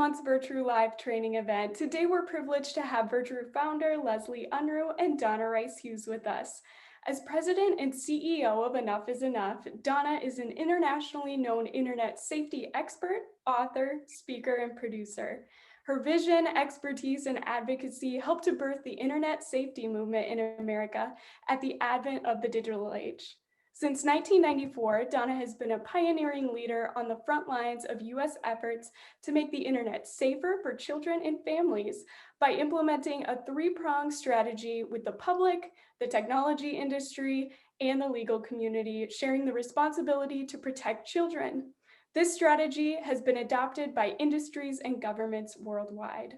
month's Virtue Live training event. Today we're privileged to have Virtue founder Leslie Unruh and Donna Rice Hughes with us. As president and CEO of Enough is Enough, Donna is an internationally known internet safety expert, author, speaker, and producer. Her vision, expertise, and advocacy helped to birth the internet safety movement in America at the advent of the digital age. Since 1994, Donna has been a pioneering leader on the front lines of U.S. efforts to make the internet safer for children and families by implementing a three-pronged strategy with the public, the technology industry, and the legal community, sharing the responsibility to protect children. This strategy has been adopted by industries and governments worldwide.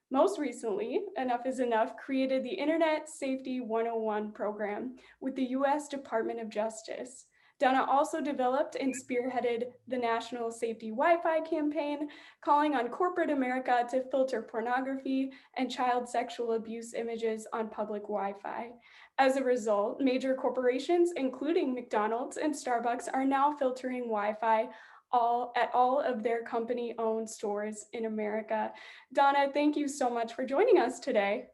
Most recently, Enough is Enough created the Internet Safety 101 program with the U.S. Department of Justice. Donna also developed and spearheaded the National Safety Wi-Fi campaign, calling on corporate America to filter pornography and child sexual abuse images on public Wi-Fi. As a result, major corporations, including McDonald's and Starbucks, are now filtering Wi-Fi at all of their company-owned stores in America. Donna, thank you so much for joining us today.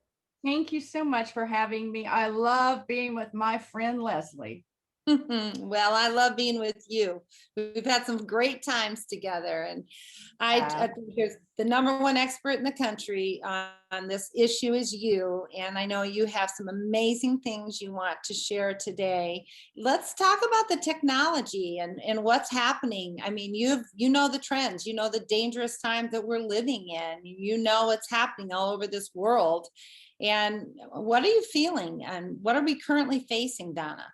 Thank you so much for having me. I love being with my friend Leslie. Well, I love being with you. We've had some great times together, and I think there's the number one expert in the country on this issue is you, and I know you have some amazing things you want to share today. Let's talk about the technology and what's happening. I mean, you know the trends, you know the dangerous times that we're living in, you know what's happening all over this world. And what are you feeling, and what are we currently facing, Donna?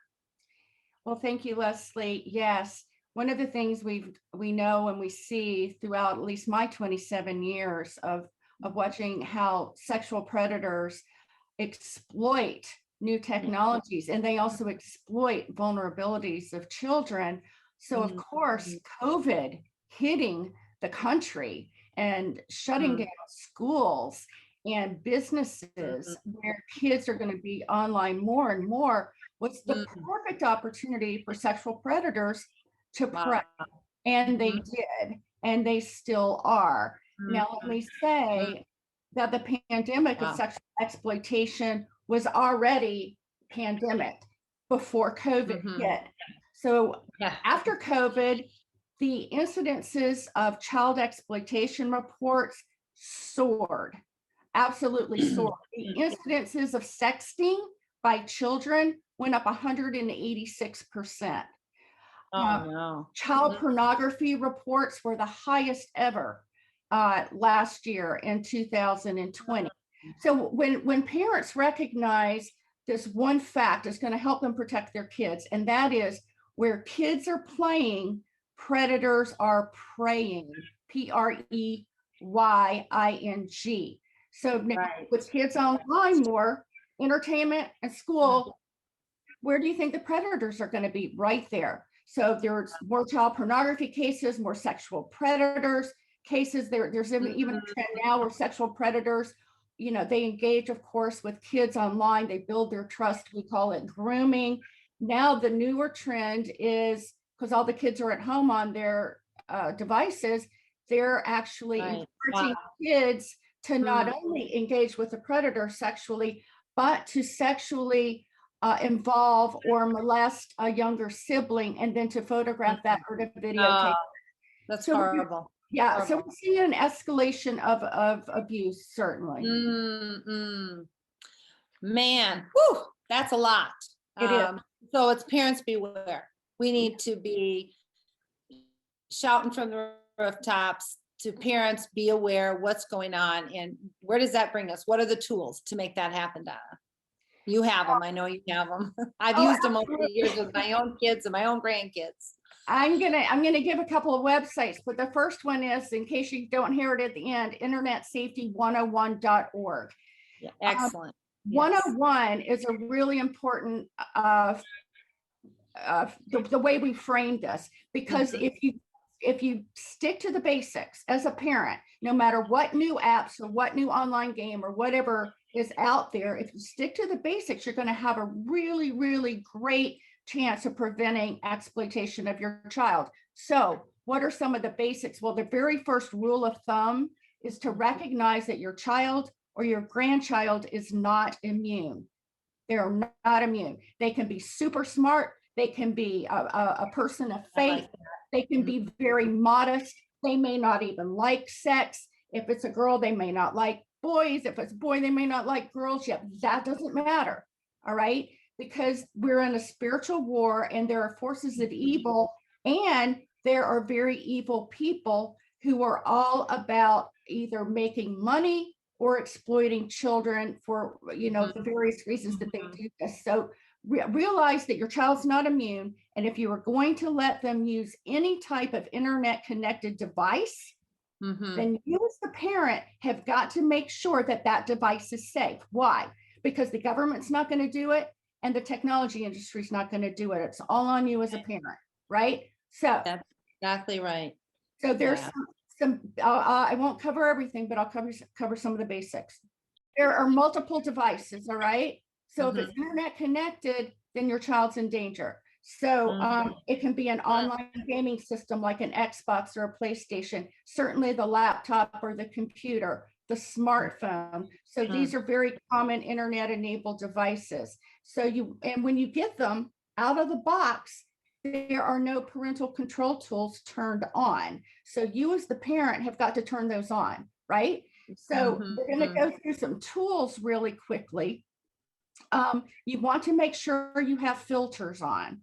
Well, thank you, Leslie. Yes, one of the things we know and we see throughout at least my 27 years of watching how sexual predators exploit new technologies, and they also exploit vulnerabilities of children. So of course, COVID hitting the country and shutting down schools and businesses where kids are going to be online more and more was the perfect opportunity for sexual predators to prey. And they did, and they still are. Now, let me say that the pandemic of sexual exploitation was already pandemic before COVID hit. So after COVID, the incidences of child exploitation reports soared, absolutely soared. The incidences of sexting by children went up 186%. Child pornography reports were the highest ever last year in 2020. So when parents recognize this one fact is going to help them protect their kids, and that is where kids are playing, predators are preying, preying. So with kids online more, entertainment and school, where do you think the predators are going to be? Right there. So there's more child pornography cases, more sexual predators cases. There's even a trend now where sexual predators, you know, they engage, of course, with kids online. They build their trust. We call it grooming. Now the newer trend is, because all the kids are at home on their devices, they're actually encouraging kids to not only engage with the predator sexually, but to sexually involve or molest a younger sibling, and then to photograph that or to videotape. That's horrible. Yeah, so we're seeing an escalation of abuse, certainly. Man, whew, that's a lot. It is. So it's parents beware. We need to be shouting from the rooftops to parents, be aware what's going on, and where does that bring us? What are the tools to make that happen, Donna? You have them. I know you have them. I've used them over the years with my own kids and my own grandkids. I'm gonna give a couple of websites, but the first one is, in case you don't hear it at the end, internetsafety101.org. Yeah, excellent. 101 is a really important the way we frame this, because if you stick to the basics as a parent, no matter what new apps or what new online game or whatever is out there, if you stick to the basics, you're going to have a really, really great chance of preventing exploitation of your child. So what are some of the basics? Well, the very first rule of thumb is to recognize that your child or your grandchild is not immune. They're not immune. They can be super smart. They can be a person of faith. They can be very modest. They may not even like sex. If it's a girl, they may not like boys. If it's a boy, they may not like girls. Yet that doesn't matter. All right. Because we're in a spiritual war and there are forces of evil, and there are very evil people who are all about either making money or exploiting children for, the various reasons that they do this. So realize that your child's not immune. And if you are going to let them use any type of internet connected device, then you as the parent have got to make sure that that device is safe. Why? Because the government's not going to do it and the technology industry is not going to do it. It's all on you as a parent, right? So That's exactly right. so there's some I won't cover everything, but I'll cover some of the basics. There are multiple devices, all right? So if it's internet connected, then your child's in danger. So it can be an online gaming system like an Xbox or a PlayStation, certainly the laptop or the computer, the smartphone. So these are very common internet enabled devices. So when you get them out of the box, there are no parental control tools turned on. So you as the parent have got to turn those on, right? So we're going to go through some tools really quickly. You want to make sure you have filters on.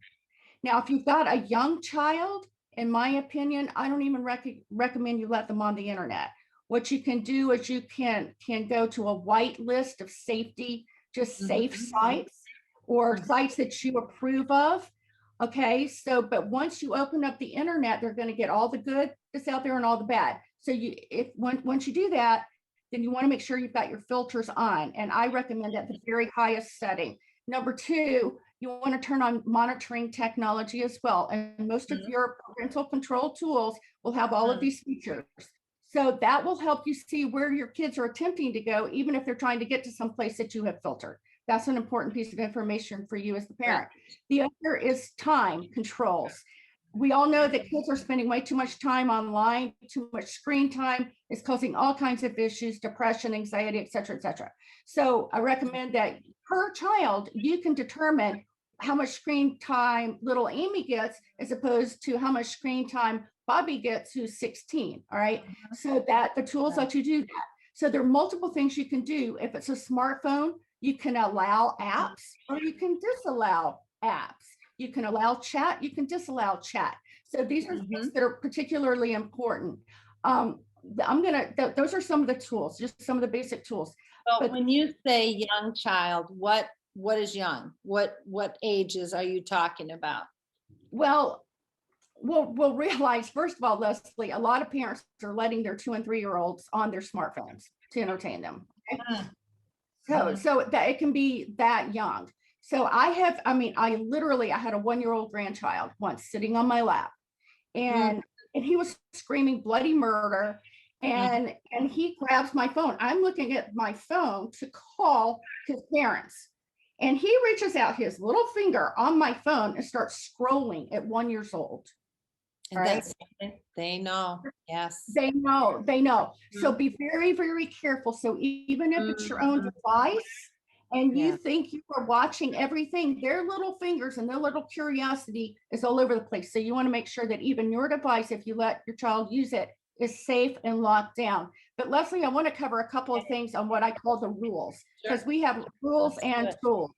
Now, if you've got a young child, in my opinion, I don't even recommend you let them on the internet. What you can do is you can go to a white list of safety, just safe sites or sites that you approve of. Okay, so but once you open up the internet, they're going to get all the good that's out there and all the bad. So once you do that, then you want to make sure you've got your filters on. And I recommend at the very highest setting. Number two, you want to turn on monitoring technology as well. And most of your parental control tools will have all of these features. So that will help you see where your kids are attempting to go, even if they're trying to get to some place that you have filtered. That's an important piece of information for you as the parent. The other is time controls. We all know that kids are spending way too much time online, too much screen time is causing all kinds of issues, depression, anxiety, et cetera, et cetera. So I recommend that per child, you can determine how much screen time little Amy gets as opposed to how much screen time Bobby gets, who's 16. All right. So that the tools let you do that. So there are multiple things you can do. If it's a smartphone, you can allow apps or you can disallow apps. You can allow chat, you can disallow chat. So these are things that are particularly important. Those are some of the tools, just some of the basic tools. But when you say young child, what is young? What ages are you talking about? Well, we'll realize, first of all, Leslie, a lot of parents are letting their 2 and 3-year-olds on their smartphones to entertain them. Okay? So that it can be that young. So I had a 1-year-old grandchild once sitting on my lap, and he was screaming bloody murder, and he grabs my phone. I'm looking at my phone to call his parents, and he reaches out his little finger on my phone and starts scrolling at 1 year old. And right? They know. Yes. They know. So be very, very careful. So even if it's your own device and you think you are watching everything, their little fingers and their little curiosity is all over the place. So you want to make sure that even your device, if you let your child use it, is safe and locked down. But Leslie, I want to cover a couple of things on what I call the rules, because we have rules and tools.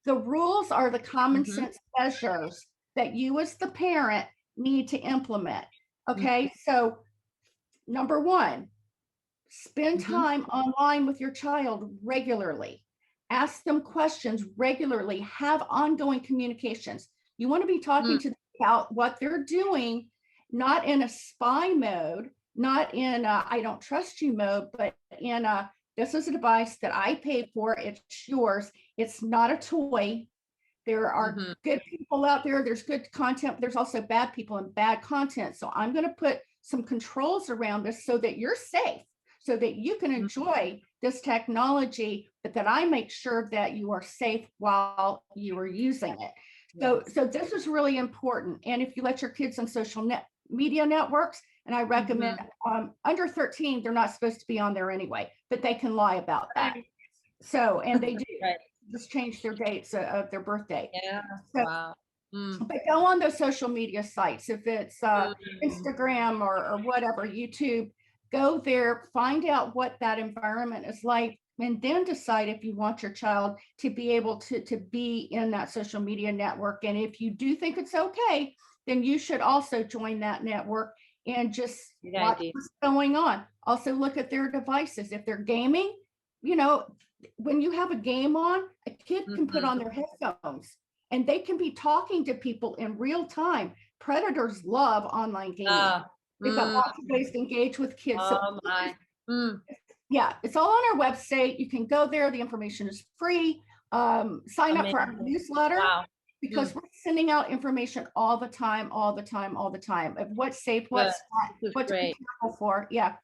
The rules are the common sense measures that you as the parent need to implement. Okay, so number one, spend time online with your child regularly. Ask them questions regularly. Have ongoing communications. You want to be talking to them about what they're doing, not in a spy mode, not in a I don't trust you mode, but in a this is a device that I paid for. It's yours. It's not a toy. There are good people out there. There's good content. There's also bad people and bad content. So I'm going to put some controls around this so that you're safe, so that you can enjoy this technology, but that I make sure that you are safe while you are using it. So this is really important. And if you let your kids on social media networks, And I recommend under 13, they're not supposed to be on there anyway, but they can lie about that. So, and they do just change their dates of their birthday. Yeah. So, Wow. but go on those social media sites, if it's Instagram or whatever, YouTube, go there, find out what that environment is like, and then decide if you want your child to be able to be in that social media network. And if you do think it's okay, then you should also join that network and just watch what's going on. Also look at their devices. If they're gaming, you know, when you have a game on, a kid can put on their headphones and they can be talking to people in real time. Predators love online gaming. They've got lots of ways to engage with kids. Oh my. Yeah, it's all on our website. You can go there. The information is free. Sign up for our newsletter because we're sending out information all the time of what's safe, what's not, what to be careful for. Yeah.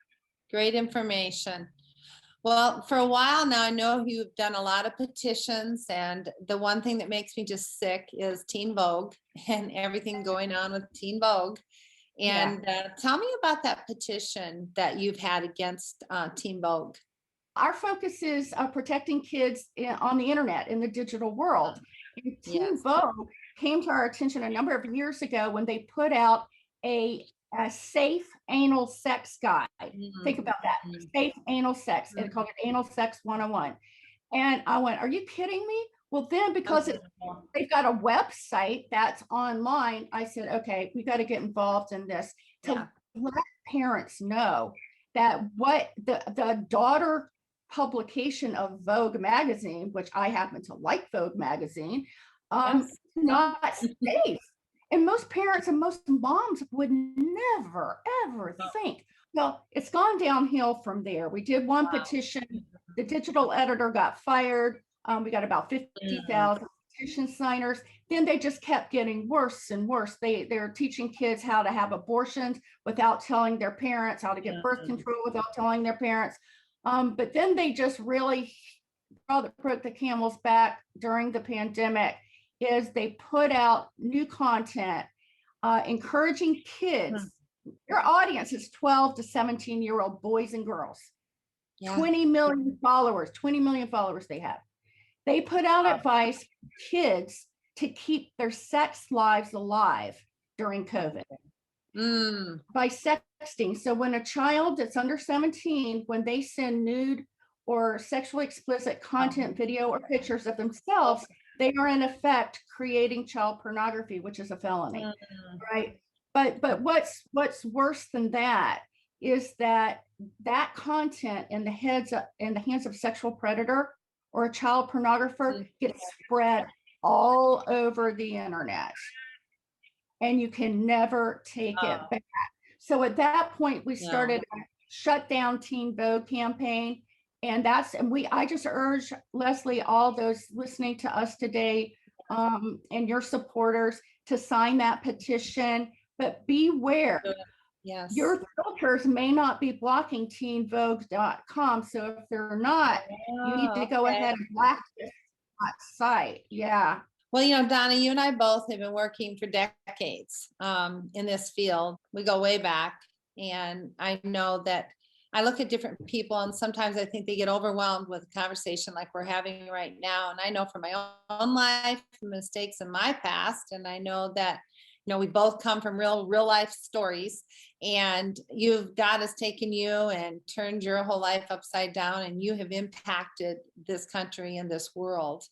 Great information. Well, for a while now, I know you've done a lot of petitions, and the one thing that makes me just sick is Teen Vogue and everything going on with Teen Vogue. And tell me about that petition that you've had against Teen Vogue. Our focus is protecting kids on the internet, in the digital world. And Teen Vogue came to our attention a number of years ago when they put out a safe anal sex guide. Think about that, safe anal sex. They called it Anal Sex 101. And I went, are you kidding me? Well, then because they've got a website that's online, I said, okay, we got to get involved in this to let parents know that what the daughter publication of Vogue magazine, which I happen to like Vogue magazine, not safe. And most parents and most moms would never, ever think. Well, it's gone downhill from there. We did one petition. The digital editor got fired. We got about 50,000 petition signers. Then they just kept getting worse and worse. They're teaching kids how to have abortions without telling their parents, how to get birth control without telling their parents. But then they just really broke the camel's back during the pandemic. Is they put out new content, encouraging kids. Your audience is 12 to 17-year-old boys and girls. 20 million followers they have. They put out advice for kids to keep their sex lives alive during COVID by sexting. So when a child that's under 17, when they send nude or sexually explicit content, video or pictures of themselves, they are in effect creating child pornography, which is a felony, right? But what's worse than that is that content in the hands of sexual predator or a child pornographer gets spread all over the internet, and you can never take it back. So at that point, we started a shut down Teen Vogue campaign. And I just urge Leslie, all those listening to us today, and your supporters to sign that petition, but beware. Your filters may not be blocking teenvogue.com. So if they're not, you need to go ahead and blacklist that site. Yeah. Well, you know, Donna, you and I both have been working for decades in this field. We go way back. And I know that I look at different people, and sometimes I think they get overwhelmed with a conversation like we're having right now. And I know from my own life, mistakes in my past, and I know that, you know, we both come from real life stories, and God has taken you and turned your whole life upside down, and you have impacted this country and this world.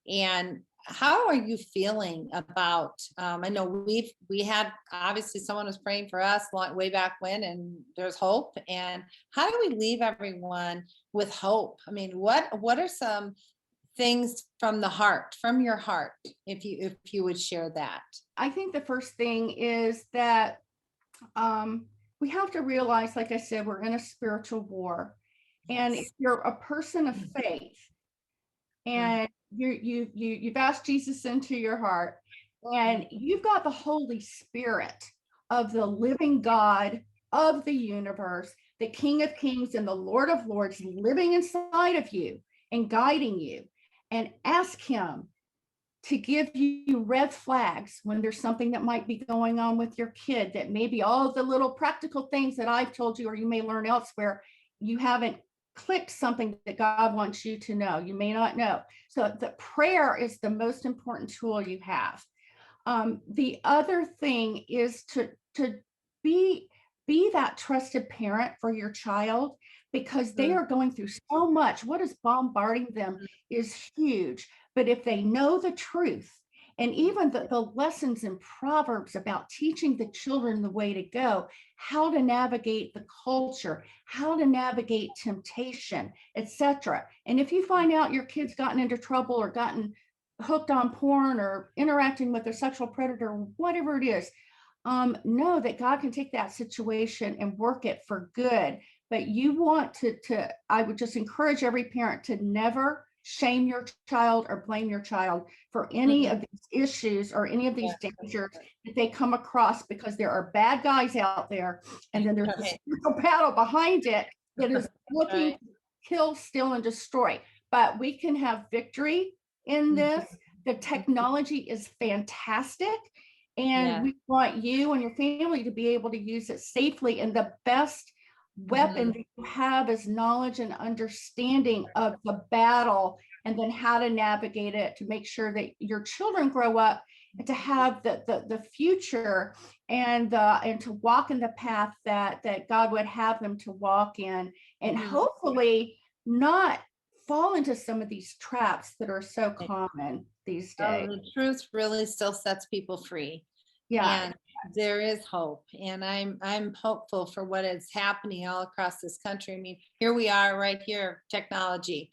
And how are you feeling about, I know we had, obviously someone was praying for us way back when, and there's hope. And how do we leave everyone with hope? I mean, what are some things from the heart, from your heart, if you would share that? I think the first thing is that we have to realize, like I said, we're in a spiritual war. And if you're a person of faith and you've asked Jesus into your heart, and you've got the Holy Spirit of the living God of the universe, the King of Kings and the Lord of Lords living inside of you and guiding you, and ask him to give you red flags when there's something that might be going on with your kid, that maybe all of the little practical things that I've told you or you may learn elsewhere, you haven't clicked something that God wants you to know. You may not know. So the prayer is the most important tool you have. The other thing is to be that trusted parent for your child, because they are going through so much. What is bombarding them is huge. But if they know the truth, and even the lessons in Proverbs about teaching the children the way to go, how to navigate the culture, how to navigate temptation, etc. And if you find out your kid's gotten into trouble or gotten hooked on porn or interacting with a sexual predator, whatever it is, know that God can take that situation and work it for good. But you want to, I would just encourage every parent to never shame your child or blame your child for any of these issues or any of these dangers that they come across, because there are bad guys out there. And then there's a spiritual battle behind it that is looking to kill, steal, and destroy. But we can have victory in this. The technology is fantastic. And we want you and your family to be able to use it safely. And the best weapon that you have is knowledge and understanding of the battle, and then how to navigate it to make sure that your children grow up and to have the future and to walk in the path that God would have them to walk in, and hopefully not fall into some of these traps that are so common these days. The truth really still sets people free. Yeah. And there is hope. And I'm hopeful for what is happening all across this country. I mean, here we are right here, technology,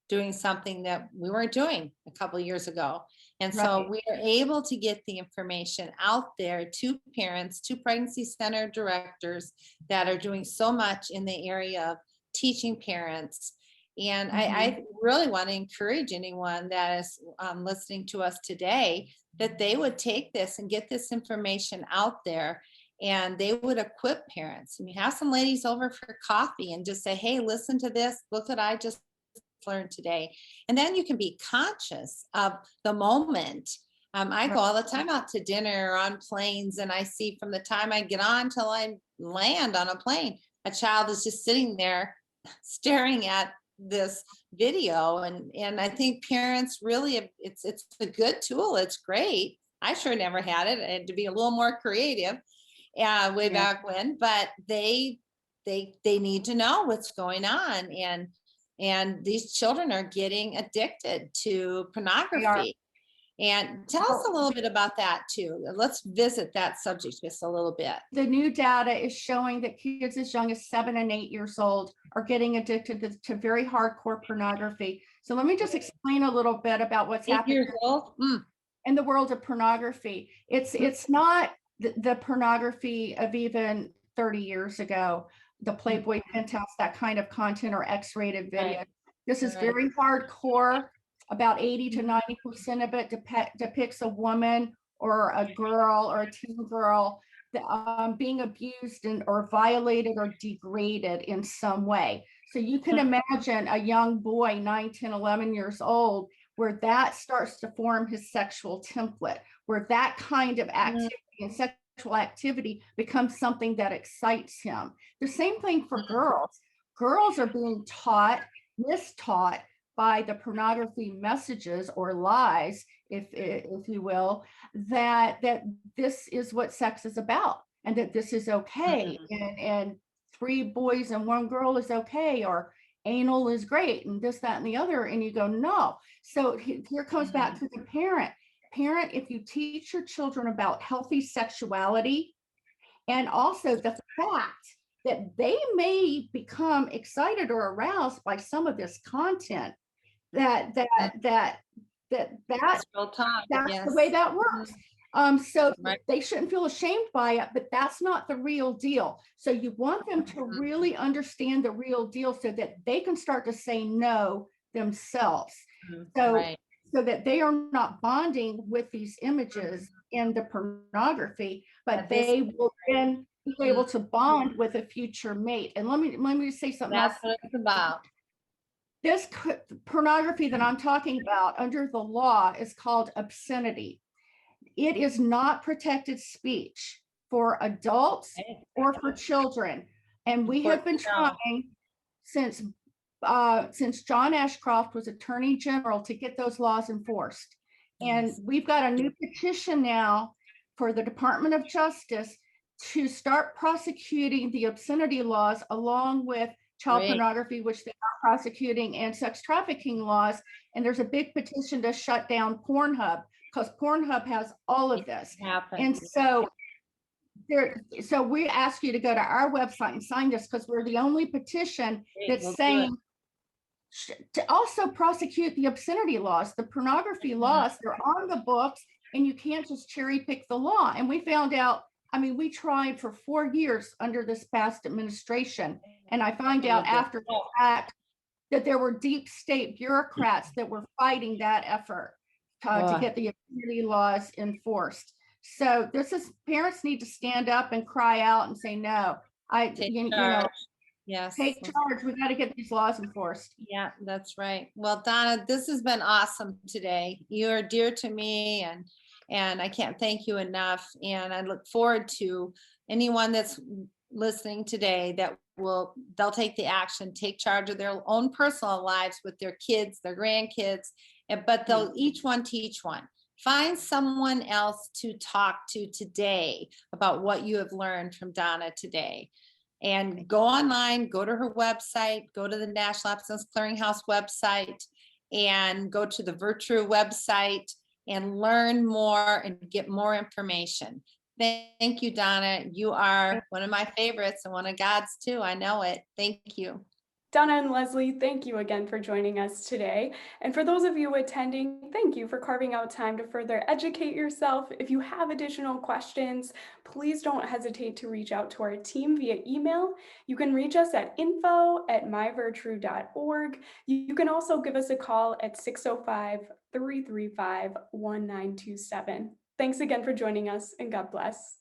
doing something that we weren't doing a couple of years ago. And so we are able to get the information out there to parents, to pregnancy center directors that are doing so much in the area of teaching parents. And I really want to encourage anyone that is listening to us today, that they would take this and get this information out there, and they would equip parents. I mean, have some ladies over for coffee and just say, hey, listen to this. Look what I just learned today. And then you can be conscious of the moment. I go all the time out to dinner or on planes, and I see from the time I get on till I land on a plane, a child is just sitting there staring at this video. And I think parents really, it's a good tool. It's great. I sure never had it. I had to be a little more creative way back when, but they need to know what's going on. And these children are getting addicted to pornography. And tell us a little bit about that too. Let's visit that subject just a little bit. The new data is showing that kids as young as 7 and 8 years old are getting addicted to very hardcore pornography. So let me just explain a little bit about what's happening in the world of pornography. It's not the pornography of even 30 years ago, the Playboy Penthouse, that kind of content, or X-rated video. This is very hardcore. About 80 to 90% of it depicts a woman or a girl or a teen girl being abused or violated or degraded in some way. So you can imagine a young boy, 9, 10, 11 years old, where that starts to form his sexual template, where that kind of activity and sexual activity becomes something that excites him. The same thing for girls. Girls are being mistaught by the pornography messages or lies, if you will, that this is what sex is about, and that this is okay, and 3 boys and 1 girl is okay, or anal is great, and this, that, and the other. And you go, no. So here comes back to the parent. If you teach your children about healthy sexuality, and also the fact that they may become excited or aroused by some of this content, that's the way that works. So they shouldn't feel ashamed by it, but that's not the real deal. So you want them to really understand the real deal so that they can start to say no themselves. So that they are not bonding with these images in the pornography, but they will then be able to bond with a future mate. And let me say something else. That's what it's about. This pornography that I'm talking about under the law is called obscenity. It is not protected speech for adults or for children. And we have been trying since John Ashcroft was Attorney General to get those laws enforced. And we've got a new petition now for the Department of Justice to start prosecuting the obscenity laws along with child pornography, which they are prosecuting, and sex trafficking laws. And there's a big petition to shut down Pornhub because Pornhub has all of this. And so we ask you to go to our website and sign this because we're the only petition that's saying to also prosecute the obscenity laws, the pornography laws. They're on the books and you can't just cherry pick the law. And we found out, I mean, we tried for 4 years under this past administration. And I find out after the fact that there were deep state bureaucrats that were fighting that effort to get the obscenity laws enforced. So parents need to stand up and cry out and say, no, Yes. Take charge. We got to get these laws enforced. Yeah, that's right. Well, Donna, this has been awesome today. You're dear to me and I can't thank you enough. And I look forward to anyone that's listening today that they'll take the action, take charge of their own personal lives with their kids, their grandkids, but they'll each one teach one. Find someone else to talk to today about what you have learned from Donna today. And go online, go to her website, go to the National Abstinence Clearinghouse website, and go to the Virtue website and learn more and get more information. Thank you, Donna. You are one of my favorites and one of God's too. I know it. Thank you. Donna and Leslie, thank you again for joining us today. And for those of you attending, thank you for carving out time to further educate yourself. If you have additional questions, please don't hesitate to reach out to our team via email. You can reach us at info@myvirtue.org. You can also give us a call at 605-335-1927. Thanks again for joining us, and God bless.